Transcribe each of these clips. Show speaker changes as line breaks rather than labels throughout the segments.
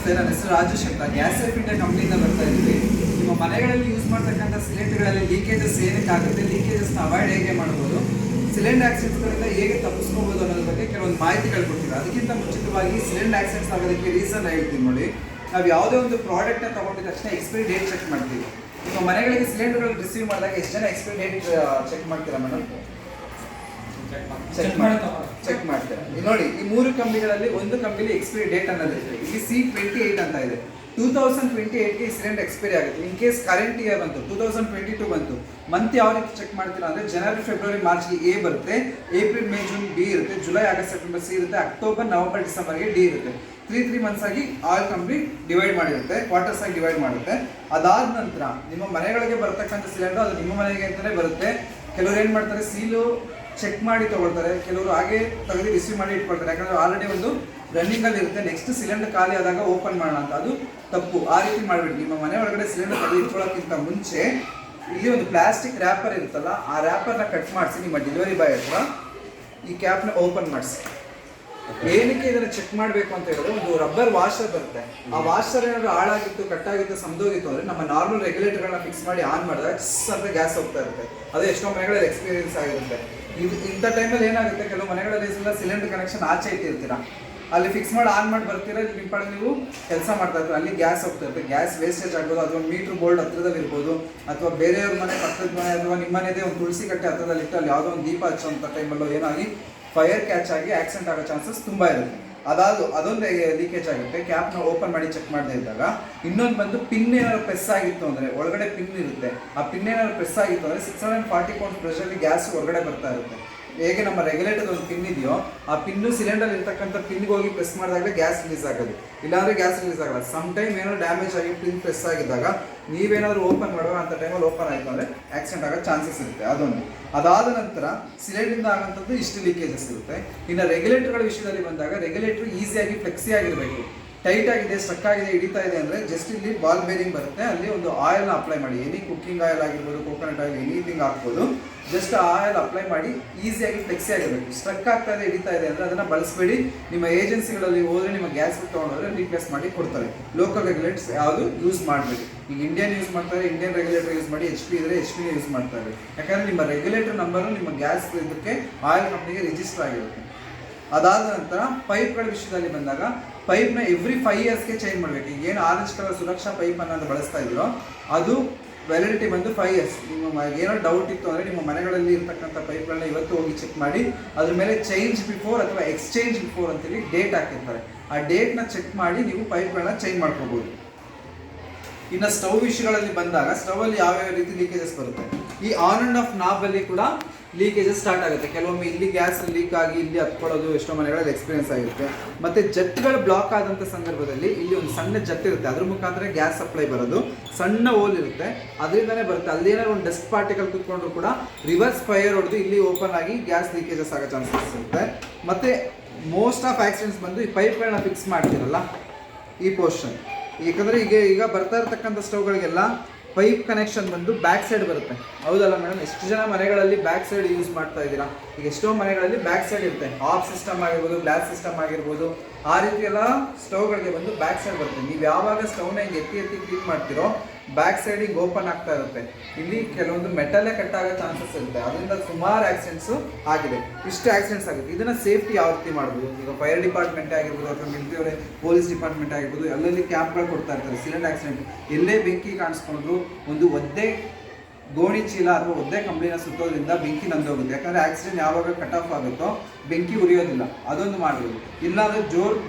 ನಮಸ್ತೆ, ನನ್ನ ಹೆಸರು ರಾಜೇಶ್ ಅಂತ. ಗ್ಯಾಸ್ ಸೇಫ್ ಇಂಡಿಯಾ ಕಂಪ್ನಿಯಿಂದ ಬರ್ತಾ ಇದ್ದೀವಿ. ನಿಮ್ಮ ಮನೆಗಳಲ್ಲಿ ಯೂಸ್ ಮಾಡ್ತಕ್ಕಂಥ ಸಿಲಿಂಡರ್ಗಳಲ್ಲಿ ಲೀಕೇಜಸ್ ಏನಕ್ಕಾಗುತ್ತೆ, ಲೀಕೇಜಸ್ನ ಅವಾಯ್ಡ್ ಹೇಗೆ ಮಾಡ್ಬೋದು, ಸಿಲಿಂಡರ್ ಆಕ್ಸಿಡೆಂಟ್ಗಳಿಂದ ಹೇಗೆ ತಪ್ಪಿಸ್ಕೋಬೋದು ಅನ್ನೋದ್ರ ಬಗ್ಗೆ ಕೆಲವೊಂದು ಮಾಹಿತಿಗಳು ಕೊಡ್ತೀವಿ. ಅದಕ್ಕಿಂತ ಮುಂಚಿತವಾಗಿ ಸಿಲಿಂಡರ್ ಆಕ್ಸಿಡೆಂಟ್ಸ್ ಆಗೋದಕ್ಕೆ ರೀಸನ್ ಹೇಳ್ತೀನಿ ನೋಡಿ. ನಾವು ಯಾವುದೇ ಒಂದು ಪ್ರಾಡಕ್ಟ್ನ ತೊಗೊಂಡಿದ ತಕ್ಷಣ ಎಕ್ಸ್ಪೈರಿ ಡೇಟ್ ಚೆಕ್ ಮಾಡ್ತೀವಿ. ನಿಮ್ಮ ಮನೆಗಳಿಗೆ ಸಿಲಿಂಡರ್ಗಳು ರಿಸೀವ್ ಮಾಡಿದಾಗ ಎಷ್ಟು ಜನ ಎಕ್ಸ್ಪೈರಿ ಡೇಟ್ ಚೆಕ್ ಮಾಡ್ತೀರಾ ಮೇಡಮ್? ಚೆಕ್ ಮಾಡ್ತೀರಾ? ನೋಡಿ, ಈ 3 ಕಂಪ್ನಿಗಳಲ್ಲಿ ಒಂದು ಕಂಪ್ನಿಲಿ ಎಕ್ಸ್ಪೈರಿ ಡೇಟ್ ಅನ್ನೋದಿದೆ. ಇಲ್ಲಿ C28 ಅಂತ ಇದೆ. 2028ಗೆ ಸಿಲಿಂಡರ್ ಎಕ್ಸ್ಪೈರಿ ಆಗುತ್ತೆ. ಇನ್ ಕೇಸ್ ಕರೆಂಟ್ ಇಯರ್ ಬಂತು, 2022 ಬಂತು, ಮಂತ್ ಯಾವ ರೀತಿ ಚೆಕ್ ಮಾಡ್ತೀರಾ ಅಂದರೆ ಜನವರಿ ಫೆಬ್ರವರಿ ಮಾರ್ಚ್ಗೆ A ಬರುತ್ತೆ, ಏಪ್ರಿಲ್ ಮೇ ಜೂನ್ B ಇರುತ್ತೆ, ಜುಲೈ ಆಗಸ್ಟ್ ಸೆಪ್ಟೆಂಬರ್ C ಇರುತ್ತೆ, ಅಕ್ಟೋಬರ್ ನವೆಂಬರ್ ಡಿಸೆಂಬರ್ಗೆ D ಇರುತ್ತೆ. 3 ಮಂತ್ಸ್ ಆಗಿ ಆಲ್ ಕಂಪ್ನಿ ಡಿವೈಡ್ ಮಾಡಿರುತ್ತೆ, ಕ್ವಾರ್ಟರ್ಸ್ ಆಗಿ ಡಿವೈಡ್ ಮಾಡುತ್ತೆ. ಅದಾದ ನಂತರ ನಿಮ್ಮ ಮನೆಗಳಿಗೆ ಬರ್ತಕ್ಕಂಥ ಸಿಲಿಂಡರ್ ಅದು ನಿಮ್ಮ ಮನೆಗೆ ಅಂತಲೇ ಬರುತ್ತೆ. ಕೆಲವರು ಏನು ಮಾಡ್ತಾರೆ, ಸೀಲು ಚೆಕ್ ಮಾಡಿ ತೊಗೊಳ್ತಾರೆ, ಕೆಲವರು ಹಾಗೆ ತೆಗೆದು ರಿಸೀವ್ ಮಾಡಿ ಇಟ್ಕೊಳ್ತಾರೆ. ಯಾಕಂದರೆ ಆಲ್ರೆಡಿ ಒಂದು ರನ್ನಿಂಗಲ್ಲಿ ಇರುತ್ತೆ, ನೆಕ್ಸ್ಟ್ ಸಿಲಿಂಡರ್ ಖಾಲಿ ಆದಾಗ ಓಪನ್ ಮಾಡೋಣ ಅಂತ. ಅದು ತಪ್ಪು. ಆ ರೀತಿ ಮಾಡಬೇಡಿ. ನಿಮ್ಮ ಮನೆ ಒಳಗಡೆ ಸಿಲಿಂಡರ್ ತೆಗೆದು ಇಟ್ಕೊಳ್ಳೋಕ್ಕಿಂತ ಮುಂಚೆ ಇಲ್ಲಿ ಒಂದು ಪ್ಲಾಸ್ಟಿಕ್ ರ್ಯಾಪರ್ ಇರುತ್ತಲ್ಲ, ಆ ರ್ಯಾಪರ್ನ ಕಟ್ ಮಾಡಿಸಿ ನಿಮ್ಮ ಡೆಲಿವರಿ ಬಾಯ್ ಹತ್ರ ಈ ಕ್ಯಾಪ್ನ ಓಪನ್ ಮಾಡಿಸಿ. ಏನಕ್ಕೆ ಇದನ್ನು ಚೆಕ್ ಮಾಡಬೇಕು ಅಂತ ಹೇಳಿದ್ರೆ, ಒಂದು ರಬ್ಬರ್ ವಾಷರ್ ಬರುತ್ತೆ. ಆ ವಾಷರ್ ಏನಾದ್ರು ಹಾಳಾಗಿತ್ತು, ಕಟ್ಟಾಗಿತ್ತು, ಸಮದೋಗಿತ್ತು ಅಂದರೆ ನಮ್ಮ ನಾರ್ಮಲ್ ರೆಗ್ಯುಲೇಟರ್ಗಳನ್ನ ಫಿಕ್ಸ್ ಮಾಡಿ ಆನ್ ಮಾಡಿದಾಗ ಅಂತ ಗ್ಯಾಸ್ ಹೋಗ್ತಾ ಇರುತ್ತೆ. ಅದು ಎಷ್ಟೋ ಮನೆಗಳಲ್ಲಿ ಎಕ್ಸ್ಪೀರಿಯನ್ಸ್ ಆಗಿರುತ್ತೆ. ಇಂಥ ಟೈಮಲ್ಲಿ ಏನಾಗುತ್ತೆ, ಕೆಲವು ಮನೆಗಳಲ್ಲಿ ಸಿಲಿಂಡರ್ ಕನೆಕ್ಷನ್ ಆಚೆ ಇಟ್ಟಿರ್ತೀರ, ಅಲ್ಲಿ ಫಿಕ್ಸ್ ಮಾಡಿ ಆನ್ ಮಾಡಿ ಬರ್ತೀರಾ, ನಿಮ್ಮ ಪಾಡಿಗೆ ನೀವು ಕೆಲಸ ಮಾಡ್ತಾ ಇರ್ತೀರ, ಅಲ್ಲಿ ಗ್ಯಾಸ್ ಹೋಗ್ತಾ ಇರುತ್ತೆ. ಗ್ಯಾಸ್ ವೇಸ್ಟೇಜ್ ಆಗ್ಬೋದು, ಅಥವಾ ಮೀಟ್ರ್ ಬೋರ್ಡ್ ಹತ್ರದಲ್ಲಿ ಇರ್ಬೋದು, ಅಥವಾ ಬೇರೆಯವ್ರ ಮನೆ ಪಕ್ಕದ ಮನೆ ಅಥವಾ ನಿಮ್ಮ ಮನೆಯದೇ ಒಂದು ತುಳಸಿ ಕಟ್ಟೆ ಹತ್ರದಲ್ಲಿ ಇಟ್ಟು ಅಲ್ಲಿ ಯಾವುದೋ ಒಂದು ದೀಪ ಹಚ್ಚೋಂಥ ಟೈಮಲ್ಲೂ ಏನಾಗಿ ಫೈರ್ ಕ್ಯಾಚ್ ಆಗಿ ಆಕ್ಸಿಡೆಂಟ್ ಆಗೋ ಚಾನ್ಸಸ್ ತುಂಬ ಇರುತ್ತೆ. ಅದೊಂದು ಲೀಕೇಜ್ ಆಗುತ್ತೆ. ಕ್ಯಾಪ್ನ ಓಪನ್ ಮಾಡಿ ಚೆಕ್ ಮಾಡದೇ ಇದ್ದಾಗ. ಇನ್ನೊಂದು ಬಂದು ಪಿನ್ ಏನಾದ್ರು ಪ್ರೆಸ್ ಆಗಿತ್ತು ಅಂದರೆ, ಒಳಗಡೆ ಪಿನ್ ಇರುತ್ತೆ, ಆ ಪಿನ್ ಏನಾದ್ರು ಪ್ರೆಸ್ ಆಗಿತ್ತು ಅಂದರೆ 640 ಪೌಂಡ್ ಪ್ರೆಷರ್ಲಿ ಗ್ಯಾಸ್ ಹೊರಗಡೆ ಬರ್ತಾ ಇರುತ್ತೆ. ಹೇಗೆ ನಮ್ಮ ರೆಗ್ಯುಲೇಟರ್ ಒಂದು ಪಿನ್ ಇದೆಯೋ, ಆ ಪಿನ್ನು ಸಿಲಿಂಡರ್ ಇರ್ತಕ್ಕಂಥ ಪಿನ್ಗೆ ಹೋಗಿ ಪ್ರೆಸ್ ಮಾಡಿದಾಗಲೇ ಗ್ಯಾಸ್ ರಿಲೀಸ್ ಆಗೋದು, ಇಲ್ಲಾಂದರೆ ಗ್ಯಾಸ್ ರಿಲೀಸ್ ಆಗಲ್ಲ. ಸಮ್ ಟೈಮ್ ಏನಾದ್ರು ಡ್ಯಾಮೇಜ್ ಆಗಿ ಪಿನ್ ಪ್ರೆಸ್ ಆಗಿದ್ದಾಗ ನೀವೇನಾದ್ರು ಓಪನ್ ಮಾಡುವ ಅಂತ ಟೈಮಲ್ಲಿ ಓಪನ್ ಆಯಿತು ಅಂದರೆ ಆಕ್ಸಿಡೆಂಟ್ ಆಗೋ ಚಾನ್ಸಸ್ ಇರುತ್ತೆ. ಅದೊಂದು. ಅದಾದ ನಂತರ ಸಿಲಿಂಡರಿಂದ ಆಗೋಂಥದ್ದು ಇಷ್ಟು ಲೀಕೇಜಸ್ ಇರುತ್ತೆ. ಇನ್ನು ರೆಗ್ಯುಲೇಟರ್ಗಳ ವಿಷಯದಲ್ಲಿ ಬಂದಾಗ, ರೆಗ್ಯುಲೇಟರ್ ಈಸಿಯಾಗಿ ಫ್ಲೆಕ್ಸಿ ಆಗಿರಬೇಕು. ಟೈಟ್ ಆಗಿದೆ, ಸ್ಟಕ್ ಆಗಿದೆ, ಹಿಡಿತಾ ಇದೆ ಅಂದರೆ ಜಸ್ಟ್ ಇಲ್ಲಿ ಬಾಲ್ ಬೇರಿಂಗ್ ಬರುತ್ತೆ, ಅಲ್ಲಿ ಒಂದು ಆಯಿಲ್ನ ಅಪ್ಲೈ ಮಾಡಿ. ಎನಿ ಕುಕ್ಕಿಂಗ್ ಆಯಿಲ್ ಆಗಿರ್ಬೋದು, ಕೋಕೋನಟ್ ಆಯಿಲ್, ಎನಿಥಿಂಗ್ ಹಾಕ್ಬೋದು. ಜಸ್ಟ್ ಆಯಿಲ್ ಅಪ್ಲೈ ಮಾಡಿ ಈಸಿಯಾಗಿ ಫ್ಲೆಕ್ಸಿ ಆಗಿರಬೇಕು. ಸ್ಟ್ರಕ್ ಆಗ್ತಾ ಇದೆ, ಹಿಡಿತಾ ಇದೆ ಅಂದರೆ ಅದನ್ನು ಬಳಸಬೇಡಿ. ನಿಮ್ಮ ಏಜೆನ್ಸಿಗಳಲ್ಲಿ ಹೋದರೆ, ನಿಮ್ಮ ಗ್ಯಾಸ್ ತೊಗೊಂಡೋದ್ರೆ ರೀಪ್ಲೇಸ್ ಮಾಡಿ ಕೊಡ್ತಾರೆ. ಲೋಕಲ್ ರೆಗ್ಯುಲೇಟರ್ಸ್ ಯಾವುದು ಯೂಸ್ ಮಾಡಬೇಡಿ. ಈಗ ಇಂಡಿಯನ್ ಯೂಸ್ ಮಾಡ್ತಾರೆ, ಇಂಡಿಯನ್ ರೆಗ್ಯುಲೇಟರ್ ಯೂಸ್ ಮಾಡಿ. HP ಇದ್ದರೆ HP ಯೂಸ್ ಮಾಡ್ತಾರೆ. ಯಾಕಂದರೆ ನಿಮ್ಮ ರೆಗ್ಯುಲೇಟರ್ ನಂಬರು ನಿಮ್ಮ ಗ್ಯಾಸ್ ಇದಕ್ಕೆ ಆಯಿಲ್ ಕಂಪ್ನಿಗೆ ರಿಜಿಸ್ಟರ್ ಆಗಿರುತ್ತೆ. ಅದಾದ ನಂತರ ಪೈಪ್ಗಳ ವಿಷಯದಲ್ಲಿ ಬಂದಾಗ, ಪೈಪ್ನ ಎವ್ರಿ 5 ಇಯರ್ಸ್ಗೆ ಚೇಂಜ್ ಮಾಡಬೇಕು. ಈಗ ಏನು ಆರೆಂಜ್ ಕಲರ್ ಸುರಕ್ಷಾ ಪೈಪ್ ಅನ್ನೋದು ಬಳಸ್ತಾ ಇದ್ರೋ ಅದು ವ್ಯಾಲಿಡಿಟಿ ಬಂದು 5 ಇಯರ್ಸ್. ನಿಮ್ಮ ಏನೋ ಡೌಟ್ ಇತ್ತು ಅಂದರೆ ನಿಮ್ಮ ಮನೆಗಳಲ್ಲಿ ಇರ್ತಕ್ಕಂಥ ಪೈಪ್ಗಳನ್ನ ಇವತ್ತು ಹೋಗಿ ಚೆಕ್ ಮಾಡಿ, ಅದ್ರ ಮೇಲೆ ಚೇಂಜ್ ಬಿಫೋರ್ ಅಥವಾ ಎಕ್ಸ್ಚೇಂಜ್ ಬಿಫೋರ್ ಅಂತೇಳಿ ಡೇಟ್ ಹಾಕಿರ್ತಾರೆ. ಆ ಡೇಟ್ನ ಚೆಕ್ ಮಾಡಿ ನೀವು ಪೈಪ್ಗಳನ್ನ ಚೇಂಜ್ ಮಾಡ್ಕೋಬೋದು. ಇನ್ನು ಸ್ಟವ್ ವಿಷಯಗಳಲ್ಲಿ ಬಂದಾಗ, ಸ್ಟವಲ್ಲಿ ಯಾವ್ಯಾವ ರೀತಿ ಲೀಕೇಜಸ್ ಬರುತ್ತೆ. ಈ ಆನ್ ಆ್ಯಂಡ್ ಆಫ್ ನಾಬಲ್ಲಿ ಕೂಡ ಲೀಕೇಜಸ್ ಸ್ಟಾರ್ಟ್ ಆಗುತ್ತೆ. ಕೆಲವೊಮ್ಮೆ ಇಲ್ಲಿ ಗ್ಯಾಸ್ ಲೀಕ್ ಆಗಿ ಇಲ್ಲಿ ಹತ್ಕೊಳ್ಳೋದು ಎಷ್ಟೋ ಮನೆಗಳಲ್ಲಿ ಎಕ್ಸ್ಪೀರಿಯನ್ಸ್ ಆಗಿರುತ್ತೆ. ಮತ್ತು ಜಟ್ಗಳು ಬ್ಲಾಕ್ ಆದಂಥ ಸಂದರ್ಭದಲ್ಲಿ ಇಲ್ಲಿ ಒಂದು ಸಣ್ಣ ಜಟ್ ಇರುತ್ತೆ, ಅದ್ರ ಮುಖಾಂತರ ಗ್ಯಾಸ್ ಸಪ್ಲೈ ಬರೋದು. ಸಣ್ಣ ಹೋಲ್ ಇರುತ್ತೆ, ಅದರಿಂದನೇ ಬರುತ್ತೆ. ಅಲ್ಲೇನಾದ್ರು ಒಂದು ಡಸ್ಟ್ ಪಾರ್ಟಿಕಲ್ ಕೂತ್ಕೊಂಡ್ರು ಕೂಡ ರಿವರ್ಸ್ ಫೈರ್ ಹೊಡೆದು ಇಲ್ಲಿ ಓಪನ್ ಆಗಿ ಗ್ಯಾಸ್ ಲೀಕೇಜಸ್ ಆಗೋ ಚಾನ್ಸಸ್ ಇರುತ್ತೆ. ಮತ್ತು ಮೋಸ್ಟ್ ಆಫ್ ಆಕ್ಸಿಡೆಂಟ್ಸ್ ಬಂದು ಈ ಪೈಪ್ಗಳನ್ನ ಫಿಕ್ಸ್ ಮಾಡ್ತಿರಲ್ಲ, ಈ ಪೋರ್ಷನ್. ಯಾಕಂದರೆ ಈಗ ಬರ್ತಾ ಇರ್ತಕ್ಕಂಥ ಸ್ಟವ್ಗಳಿಗೆಲ್ಲ ಪೈಪ್ ಕನೆಕ್ಷನ್ ಬಂದು ಬ್ಯಾಕ್ ಸೈಡ್ ಬರುತ್ತೆ, ಹೌದಲ್ಲ ಮೇಡಮ್? ಎಷ್ಟು ಜನ ಮನೆಗಳಲ್ಲಿ ಬ್ಯಾಕ್ ಸೈಡ್ ಯೂಸ್ ಮಾಡ್ತಾ ಇದ್ದೀರಾ? ಈಗ ಎಷ್ಟೋ ಮನೆಗಳಲ್ಲಿ ಬ್ಯಾಕ್ ಸೈಡ್ ಇರುತ್ತೆ. ಆಫ್ ಸಿಸ್ಟಮ್ ಆಗಿರ್ಬೋದು, ಗ್ಲಾಸ್ ಸಿಸ್ಟಮ್ ಆಗಿರ್ಬೋದು, ಆ ರೀತಿ ಎಲ್ಲ ಸ್ಟವ್ಗಳಿಗೆ ಬಂದು ಬ್ಯಾಕ್ ಸೈಡ್ ಬರುತ್ತೆ. ನೀವು ಯಾವಾಗ ಸ್ಟವ್ನ ಹಿಂಗೆ ಎತ್ತಿ ಕ್ಲೀನ್ ಮಾಡ್ತೀರೋ ಬ್ಯಾಕ್ ಸೈಡಿಗೆ ಓಪನ್ ಆಗ್ತಾ ಇರುತ್ತೆ. ಇಲ್ಲಿ ಕೆಲವೊಂದು ಮೆಟಲ್ಲೇ ಕಟ್ ಆಗೋ ಚಾನ್ಸಸ್ ಇರುತ್ತೆ. ಅದರಿಂದ ಸುಮಾರು ಆಕ್ಸಿಡೆಂಟ್ಸು ಆಗಿದೆ. ಇಷ್ಟು ಆಕ್ಸಿಡೆಂಟ್ಸ್ ಆಗುತ್ತೆ. ಇದನ್ನು ಸೇಫ್ಟಿ ಯಾವ ರೀತಿ ಮಾಡ್ಬೋದು? ಈಗ ಫೈರ್ ಡಿಪಾರ್ಟ್ಮೆಂಟ್ ಆಗಿರ್ಬೋದು, ಅಥವಾ ಮಿಲಿಟರಿ ಪೊಲೀಸ್ ಡಿಪಾರ್ಟ್ಮೆಂಟ್ ಆಗಿರ್ಬೋದು, ಎಲ್ಲೆಲ್ಲಿ ಕ್ಯಾಂಪ್ಗಳು ಕೊಡ್ತಾ ಇರ್ತಾರೆ. ಸಿಲಿಂಡರ್ ಆಕ್ಸಿಡೆಂಟ್ ಎಲ್ಲೇ ಬೆಂಕಿ ಕಾಣಿಸ್ಕೊಂಡು ಒಂದು ಒದ್ದೆ ಗೋಣಿ ಚೀಲ ಅಥವಾ ಒದ್ದೆ ಕಂಬಳಿನ ಸುತ್ತೋದ್ರಿಂದ ಬೆಂಕಿ ನಂದೋಗುತ್ತೆ. ಯಾಕಂದರೆ ಆಕ್ಸಿಡೆಂಟ್ ಯಾವಾಗ ಕಟ್ ಆಫ್ ಆಗುತ್ತೋ ಬೆಂಕಿ ಉರಿಯೋದಿಲ್ಲ. ಅದೊಂದು ಮಾಡ್ಬೋದು. ಇಲ್ಲಾಂದರೆ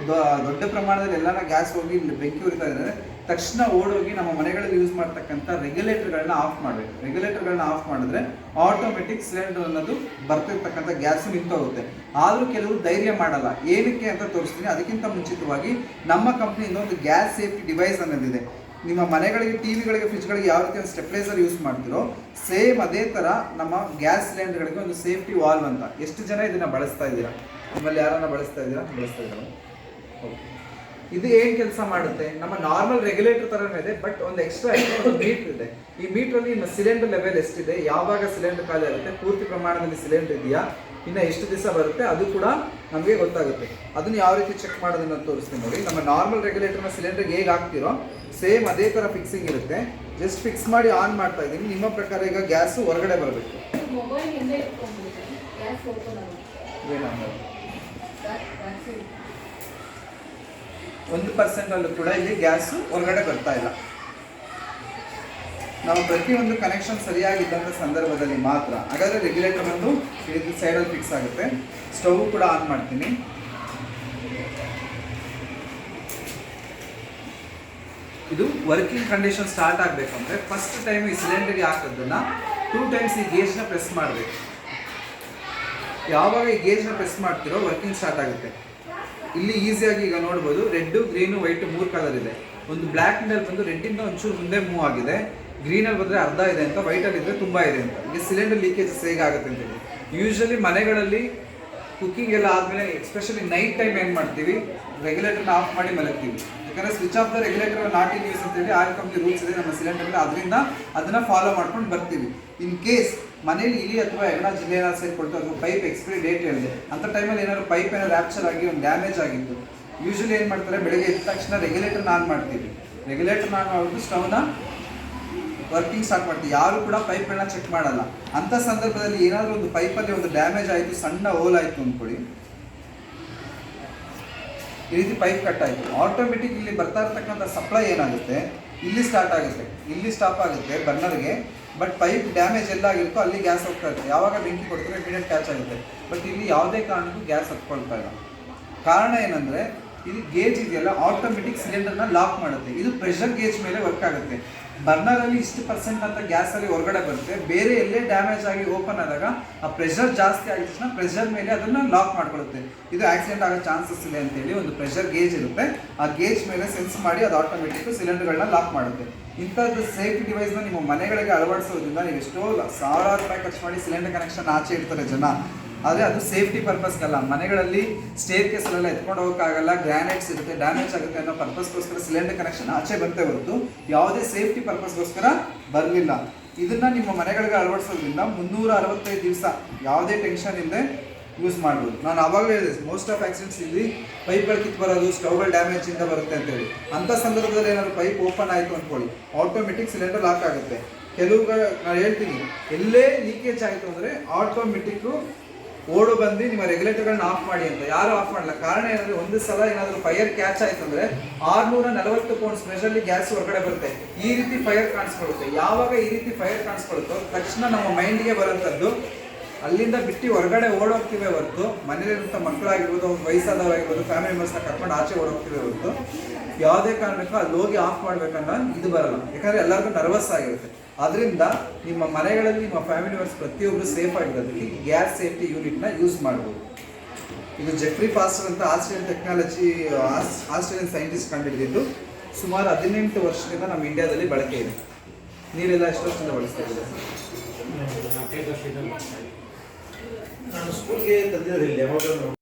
ದೊಡ್ಡ ಪ್ರಮಾಣದಲ್ಲಿ ಎಲ್ಲಾನ ಗ್ಯಾಸ್ ಹೋಗಿ ಬೆಂಕಿ ಉರಿತಾ ಇದ್ದಾರೆ, ತಕ್ಷಣ ಓಡೋಗಿ ನಮ್ಮ ಮನೆಗಳಲ್ಲಿ ಯೂಸ್ ಮಾಡ್ತಕ್ಕಂಥ ರೆಗ್ಯುಲೇಟರ್ಗಳನ್ನ ಆಫ್ ಮಾಡಬೇಕು. ರೆಗ್ಯುಲೇಟರ್ಗಳನ್ನ ಆಫ್ ಮಾಡಿದ್ರೆ ಆಟೋಮೆಟಿಕ್ ಸಿಲಿಂಡರ್ ಅನ್ನೋದು ಬರ್ತಿರ್ತಕ್ಕಂಥ ಗ್ಯಾಸು ನಿಂತೋಗುತ್ತೆ. ಆದರೂ ಕೆಲವರು ಧೈರ್ಯ ಮಾಡಲ್ಲ. ಏನಕ್ಕೆ ಅಂತ ತೋರಿಸ್ತೀನಿ. ಅದಕ್ಕಿಂತ ಮುಂಚಿತವಾಗಿ ನಮ್ಮ ಕಂಪ್ನಿಯಿಂದ ಒಂದು ಗ್ಯಾಸ್ ಸೇಫ್ಟಿ ಡಿವೈಸ್ ಅನ್ನೋದಿದೆ. ನಿಮ್ಮ ಮನೆಗಳಿಗೆ, ಟಿವಿಗಳಿಗೆ, ಫ್ರಿಜ್ಗಳಿಗೆ ಯಾವ ರೀತಿ ಒಂದು ಸ್ಟೆಪ್ಲೈಸರ್ ಯೂಸ್ ಮಾಡ್ತಿರೋ ಸೇಮ್ ಅದೇ ಥರ ನಮ್ಮ ಗ್ಯಾಸ್ ಸಿಲಿಂಡರ್ಗಳಿಗೆ ಒಂದು ಸೇಫ್ಟಿ ವಾಲ್ವ್ ಅಂತ. ಎಷ್ಟು ಜನ ಇದನ್ನು ಬಳಸ್ತಾ ಇದ್ದೀರಾ? ನಿಮ್ಮಲ್ಲಿ ಯಾರನ್ನ ಬಳಸ್ತಾ ಇದ್ದೀರಾ? ಓಕೆ. ಇದು ಏನು ಕೆಲಸ ಮಾಡುತ್ತೆ? ನಮ್ಮ ನಾರ್ಮಲ್ ರೆಗ್ಯುಲೇಟರ್ ಥರನೇ ಇದೆ, ಬಟ್ ಒಂದು ಎಕ್ಸ್ಟ್ರಾ ಒಂದು ಮೀಟರ್ ಇದೆ. ಈ ಮೀಟ್ರಲ್ಲಿ ನಿಮ್ಮ ಸಿಲಿಂಡರ್ ಲೆವೆಲ್ ಎಷ್ಟಿದೆ, ಯಾವಾಗ ಸಿಲಿಂಡರ್ ಖಾಲಿ ಆಗುತ್ತೆ, ಪೂರ್ತಿ ಪ್ರಮಾಣದಲ್ಲಿ ಸಿಲಿಂಡರ್ ಇದೆಯಾ, ಇನ್ನು ಎಷ್ಟು ದಿವಸ ಬರುತ್ತೆ ಅದು ಕೂಡ ನಮಗೆ ಗೊತ್ತಾಗುತ್ತೆ. ಅದನ್ನು ಯಾವ ರೀತಿ ಚೆಕ್ ಮಾಡೋದನ್ನ ತೋರಿಸ್ತೀನಿ ನೋಡಿ. ನಮ್ಮ ನಾರ್ಮಲ್ ರೆಗ್ಯುಲೇಟರ್ನ ಸಿಲಿಂಡರ್ಗೆ ಹೇಗೆ ಹಾಕ್ತಿರೋ ಸೇಮ್ ಅದೇ ಥರ ಫಿಕ್ಸಿಂಗ್ ಇರುತ್ತೆ. ಜಸ್ಟ್ ಫಿಕ್ಸ್ ಮಾಡಿ ಆನ್ ಮಾಡ್ತಾ ಇದ್ದೀನಿ. ನಿಮ್ಮ ಪ್ರಕಾರ ಈಗ ಗ್ಯಾಸು ಹೊರಗಡೆ ಬರಬೇಕು. ಏನಾಗ 1% ಕೂಡ ಇಲ್ಲಿ ಗ್ಯಾಸು ಹೊರಗಡೆ ಬರ್ತಾ ಇಲ್ಲ. ನಾವು ಪ್ರತಿಯೊಂದು ಕನೆಕ್ಷನ್ ಸರಿಯಾಗಿದ್ದಂಥ ಸಂದರ್ಭದಲ್ಲಿ ಮಾತ್ರ. ಹಾಗಾದರೆ ರೆಗ್ಯುಲೇಟರ್ ಒಂದು ಇದು ಸೈಡಲ್ಲಿ ಫಿಕ್ಸ್ ಆಗುತ್ತೆ. ಸ್ಟವ್ ಕೂಡ ಆನ್ ಮಾಡ್ತೀನಿ. ಇದು ವರ್ಕಿಂಗ್ ಕಂಡೀಷನ್ ಸ್ಟಾರ್ಟ್ ಆಗಬೇಕಂದ್ರೆ ಫಸ್ಟ್ ಟೈಮ್ ಈ ಸಿಲಿಂಡರ್ಗೆ ಹಾಕೋದನ್ನ 2 ಟೈಮ್ಸ್ ಈ ಗೇಜ್ನ ಪ್ರೆಸ್ ಮಾಡಬೇಕು. ಯಾವಾಗ ಈ ಗೇಜ್ನ ಪ್ರೆಸ್ ಮಾಡ್ತಿರೋ ವರ್ಕಿಂಗ್ ಸ್ಟಾರ್ಟ್ ಆಗುತ್ತೆ. ಇಲ್ಲಿ ಈಸಿಯಾಗಿ ಈಗ ನೋಡ್ಬೋದು ರೆಡ್, ಗ್ರೀನು, ವೈಟ್ 3 ಕಲರ್ ಇದೆ. ಒಂದು ಬ್ಲ್ಯಾಕ್ನಲ್ಲಿ ಬಂದು ರೆಡ್ಡಿಂದ ಒಂಚೂರು ಮುಂದೆ ಮೂವ್ ಆಗಿದೆ, ಗ್ರೀನಲ್ಲಿ ಬಂದರೆ ಅರ್ಧ ಇದೆ ಅಂತ, ವೈಟಲ್ಲಿ ಇದ್ದರೆ ತುಂಬ ಇದೆ ಅಂತ. ಈಗ ಸಿಲಿಂಡರ್ ಲೀಕೇಜಸ್ ಹೇಗಾಗುತ್ತೆ ಅಂತೇಳಿ ಯೂಶ್ವಲಿ ಮನೆಗಳಲ್ಲಿ ಕುಕ್ಕಿಂಗ್ ಎಲ್ಲ ಆದಮೇಲೆ ಎಸ್ಪೆಷಲಿ ನೈಟ್ ಟೈಮ್ ಏನು ಮಾಡ್ತೀವಿ, ರೆಗ್ಯುಲೇಟರ್ನ ಆಫ್ ಮಾಡಿ ಮಲಗ್ತೀವಿ. ಯಾಕಂದರೆ switch off the regulator not in use ಅಂತೇಳಿ ಆಯಿಲ್ ಕಂಪ್ನಿ ರೂಲ್ಸ್ ಇದೆ ನಮ್ಮ ಸಿಲಿಂಡರ್ಗೆ. ಅದರಿಂದ ಅದನ್ನು ಫಾಲೋ ಮಾಡ್ಕೊಂಡು ಬರ್ತೀವಿ. ಇನ್ ಕೇಸ್ ಮನೇಲಿ ಇಲಿ ಅಥವಾ ಹೆಗ್ಣ ಜಿಲ್ಲೆ ಏನಾದ್ರು ಸೇರಿಕೊಳ್ತು ಅಥವಾ ಪೈಪ್ ಎಕ್ಸ್ಪೈರಿ ಡೇಟ್ ಹೇಳಿದೆ ಅಂಥ ಟೈಮಲ್ಲಿ ಏನಾದ್ರು ಪೈಪ್ ಏನಾದ್ರು ರ್ಯಾಪ್ಚರ್ ಆಗಿ ಒಂದು ಡ್ಯಾಮೇಜ್ ಆಗಿತ್ತು, ಯೂಶ್ವಲಿ ಏನು ಮಾಡ್ತಾರೆ, ಬೆಳಗ್ಗೆ ಎದ್ದ ತಕ್ಷಣ ರೆಗ್ಯುಲೇಟರ್ನ ಆನ್ ಮಾಡ್ತೀವಿ. ರೆಗ್ಯುಲೇಟರ್ನ ಆನ್ ಮಾಡಿಬಿಟ್ಟು ಸ್ಟವ್ನ ವರ್ಕಿಂಗ್ ಸ್ಟಾರ್ಟ್ ಮಾಡ್ತೀವಿ. ಯಾರು ಕೂಡ ಪೈಪ್ಗಳನ್ನ ಚೆಕ್ ಮಾಡಲ್ಲ. ಅಂಥ ಸಂದರ್ಭದಲ್ಲಿ ಏನಾದರೂ ಒಂದು ಪೈಪಲ್ಲಿ ಒಂದು ಡ್ಯಾಮೇಜ್ ಆಯಿತು, ಸಣ್ಣ ಹೋಲ್ ಆಯಿತು ಅಂದ್ಕೊಳ್ಳಿ, ಈ ರೀತಿ ಪೈಪ್ ಕಟ್ ಆಯಿತು, ಆಟೋಮೆಟಿಕ್ ಇಲ್ಲಿ ಬರ್ತಾ ಇರ್ತಕ್ಕಂಥ ಸಪ್ಲೈ ಏನಾಗುತ್ತೆ, ಇಲ್ಲಿ ಸ್ಟಾರ್ಟ್ ಆಗುತ್ತೆ, ಇಲ್ಲಿ ಸ್ಟಾಪ್ ಆಗುತ್ತೆ ಬರ್ನರ್ಗೆ. ಬಟ್ ಪೈಪ್ ಡ್ಯಾಮೇಜ್ ಎಲ್ಲ ಆಗಿರುತ್ತೋ ಅಲ್ಲಿ ಗ್ಯಾಸ್ ಹೋಗ್ತಾ ಇರುತ್ತೆ. ಯಾವಾಗ ಬೆಂಕಿ ಕೊಡ್ತಾರೆ ಇಮಿಡಿಯೇಟ್ ಕ್ಯಾಚ್ ಆಗುತ್ತೆ. ಬಟ್ ಇಲ್ಲಿ ಯಾವುದೇ ಕಾರಣಕ್ಕೂ ಗ್ಯಾಸ್ ಹತ್ಕೊಳ್ತಾ ಇಲ್ಲ. ಕಾರಣ ಏನಂದರೆ ಇದು ಗೇಜ್ ಇದೆಯಲ್ಲ ಆಟೋಮೆಟಿಕ್ ಸಿಲಿಂಡರ್ನ ಲಾಕ್ ಮಾಡುತ್ತೆ. ಇದು ಪ್ರೆಷರ್ ಗೇಜ್ ಮೇಲೆ ವರ್ಕ್ ಆಗುತ್ತೆ. ಬರ್ನರಲ್ಲಿ ಇಷ್ಟು % ಅಂತ ಗ್ಯಾಸಲ್ಲಿ ಹೊರಗಡೆ ಬರುತ್ತೆ. ಬೇರೆ ಎಲ್ಲೇ ಡ್ಯಾಮೇಜ್ ಆಗಿ ಓಪನ್ ಆದಾಗ ಆ ಪ್ರೆಷರ್ ಜಾಸ್ತಿ ಆಗಿದ ತಕ್ಷಣ ಪ್ರೆಷರ್ ಮೇಲೆ ಅದನ್ನು ಲಾಕ್ ಮಾಡ್ಕೊಳ್ಳುತ್ತೆ. ಇದು ಆಕ್ಸಿಡೆಂಟ್ ಆಗೋ ಚಾನ್ಸಸ್ ಇದೆ ಅಂತೇಳಿ ಒಂದು ಪ್ರೆಷರ್ ಗೇಜ್ ಇರುತ್ತೆ. ಆ ಗೇಜ್ ಮೇಲೆ ಸೆನ್ಸ್ ಮಾಡಿ ಅದು ಆಟೋಮೆಟಿಕ್ ಸಿಲಿಂಡರ್ಗಳನ್ನ ಲಾಕ್ ಮಾಡುತ್ತೆ. ಇಂಥದ್ದು ಸೇಫ್ಟಿ ಡಿವೈಸ್ನ ನಿಮ್ಮ ಮನೆಗಳಿಗೆ ಅಳವಡಿಸೋದ್ರಿಂದ ನೀವು ಎಷ್ಟೋ ಸಾವಿರಾರು ರೂಪಾಯಿ ಖರ್ಚು ಮಾಡಿ ಸಿಲಿಂಡರ್ ಕನೆಕ್ಷನ್ ಆಚೆ ಇಡ್ತಾರೆ ಜನ. ಆದರೆ ಅದು ಸೇಫ್ಟಿ ಪರ್ಪಸ್ಗಲ್ಲ. ಮನೆಗಳಲ್ಲಿ ಸ್ಟೇರ್ ಕೇಸಲ್ಲೆಲ್ಲ ಎತ್ಕೊಂಡು ಹೋಗೋಕ್ಕಾಗಲ್ಲ, ಗ್ರಾನೈಟ್ಸ್ ಇರುತ್ತೆ, ಡ್ಯಾಮೇಜ್ ಆಗುತ್ತೆ ಅನ್ನೋ ಪರ್ಪಸ್ಗೋಸ್ಕರ ಸಿಲಿಂಡರ್ ಕನೆಕ್ಷನ್ ಆಚೆ ಬಂತೆ ಹೊರತು ಯಾವುದೇ ಸೇಫ್ಟಿ ಪರ್ಪಸ್ಗೋಸ್ಕರ ಬರಲಿಲ್ಲ. ಇದನ್ನು ನಿಮ್ಮ ಮನೆಗಳಿಗೆ ಅಳವಡಿಸೋದ್ರಿಂದ 365 ದಿವಸ ಯಾವುದೇ ಟೆನ್ಷನ್ ಇಲ್ಲದೆ ಯೂಸ್ ಮಾಡ್ಬೋದು. ನಾನು ಆವಾಗಲೇ ಹೇಳಿದೆ ಮೋಸ್ಟ್ ಆಫ್ ಆಕ್ಸಿಡೆಂಟ್ಸ್ ಇಲ್ಲಿ ಪೈಪ್ಗಳು ಕಿತ್ತು ಬರೋದು, ಸ್ಟವ್ಗಳ ಡ್ಯಾಮೇಜಿಂದ ಬರುತ್ತೆ ಅಂತೇಳಿ. ಅಂಥ ಸಂದರ್ಭದಲ್ಲಿ ಏನಾದ್ರು ಪೈಪ್ ಓಪನ್ ಆಯಿತು ಅಂದ್ಕೊಳ್ಳಿ, ಆಟೋಮೆಟಿಕ್ ಸಿಲಿಂಡರ್ ಲಾಕ್ ಆಗುತ್ತೆ. ಕೆಲವುಗಳು ನಾನು ಹೇಳ್ತೀನಿ, ಎಲ್ಲೇ ಲೀಕೇಜ್ ಆಯಿತು ಅಂದರೆ ಆಟೋಮೆಟಿಕ್ಕು ಓಡು ಬಂದು ನಿಮ್ಮ ರೆಗ್ಯುಲೇಟರ್ಗಳನ್ನ ಆಫ್ ಮಾಡಿ ಅಂತ. ಯಾರು ಆಫ್ ಮಾಡಲ್ಲ. ಕಾರಣ ಏನಂದರೆ ಒಂದು ಸಲ ಏನಾದರೂ ಫೈರ್ ಕ್ಯಾಚ್ ಆಯಿತು ಅಂದರೆ 640 ಪೌಂಡ್ಸ್ ಪ್ರೆಷರ್ಲಿ ಗ್ಯಾಸ್ ಹೊರಗಡೆ ಬರುತ್ತೆ. ಈ ರೀತಿ ಫೈರ್ ಕಾಣಿಸ್ಕೊಳ್ಳುತ್ತೆ. ಯಾವಾಗ ಈ ರೀತಿ ಫೈರ್ ಕಾಣಿಸ್ಕೊಳ್ಳುತ್ತೋ ತಕ್ಷಣ ನಮ್ಮ ಮೈಂಡ್ಗೆ ಬರೋಂಥದ್ದು ಅಲ್ಲಿಂದ ಬಿಟ್ಟು ಹೊರಗಡೆ ಓಡೋಗ್ತೀವಿ ಹೊರತು, ಮನೇಲಿರುವಂಥ ಮಕ್ಕಳಾಗಿರ್ಬೋದು, ವಯಸ್ಸಾದವರಾಗಿರ್ಬೋದು, ಫ್ಯಾಮಿಲಿ ಮೆಂಬರ್ಸ್ನ ಕರ್ಕೊಂಡು ಆಚೆ ಓಡೋಗ್ತೀವಿ ಹೊರತು ಯಾವುದೇ ಕಾರಣಕ್ಕೂ ಅಲ್ಲಿ ಹೋಗಿ ಆಫ್ ಮಾಡ್ಬೇಕನ್ನೋ ಇದು ಬರಲ್ಲ. ಯಾಕಂದರೆ ಎಲ್ಲರಿಗೂ ನರ್ವಸ್ ಆಗಿರುತ್ತೆ. ಅದರಿಂದ ನಿಮ್ಮ ಮನೆಗಳಲ್ಲಿ ನಿಮ್ಮ ಫ್ಯಾಮಿಲಿ ಮೆಂಬರ್ಸ್ ಪ್ರತಿಯೊಬ್ಬರು ಸೇಫ್ ಆಗಿರೋದಕ್ಕೆ ಗ್ಯಾಸ್ ಸೇಫ್ಟಿ ಯೂನಿಟ್ನ ಯೂಸ್ ಮಾಡ್ಬೋದು. ಇದು ಜೆಫ್ರಿ ಪಾಸ್ಟರ್ ಅಂತ ಆಸ್ಟ್ರೇಲಿಯನ್ ಸೈಂಟಿಸ್ಟ್ ಕಂಡುಹಿಡಿದಿದ್ದು. ಸುಮಾರು 18 ವರ್ಷದಿಂದ ನಮ್ಮ ಇಂಡಿಯಾದಲ್ಲಿ ಬಳಕೆ ಇದೆ. ನೀರೆಲ್ಲ ಎಷ್ಟು ವರ್ಷದಿಂದ ಬಳಸ್ತಾ ಇದ್ದೀರಾ?
ನಾನು ಸ್ಕೂಲ್ಗೆ ತಂದಿರೋದಿಲ್ಲ ಯಾವಾಗ